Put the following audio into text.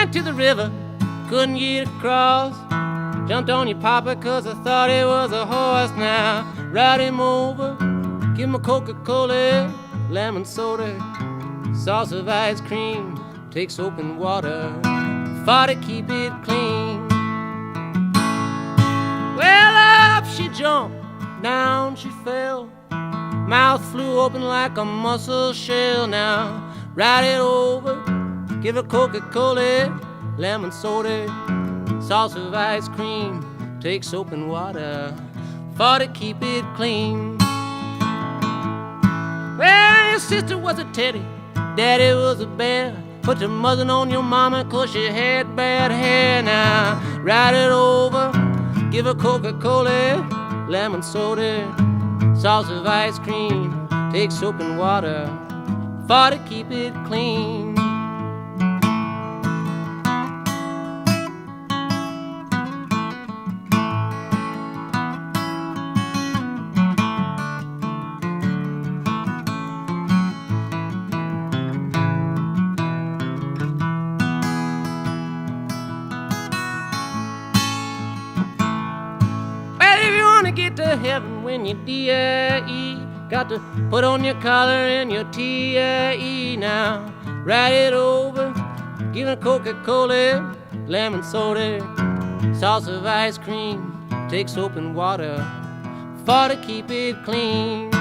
went to the river, couldn't get across. Jumped on your papa 'cause I thought it was a horse. Now ride him over, give him a Coca-Cola, lemon soda, sauce of ice cream, take soap and water, for to keep it clean. Well, up she jumped, down she fell, mouth flew open like a mussel shell. Now ride it over, give her Coca-Cola, lemon soda, sauce of ice cream, take soap and water, for to keep it clean. Well, your sister was a teddy, daddy was a bear. Put your muzzle on your mama 'cause she had bad hair. Now ride it over, give her Coca-Cola, lemon soda, sauce of ice cream, take soap and water, for to keep it clean. Get to heaven when you D-I-E, got to put on your collar and your T-I-E. Now ride it over, give her Coca-Cola, lemon soda, sauce of ice cream, take soap and water, for to keep it clean.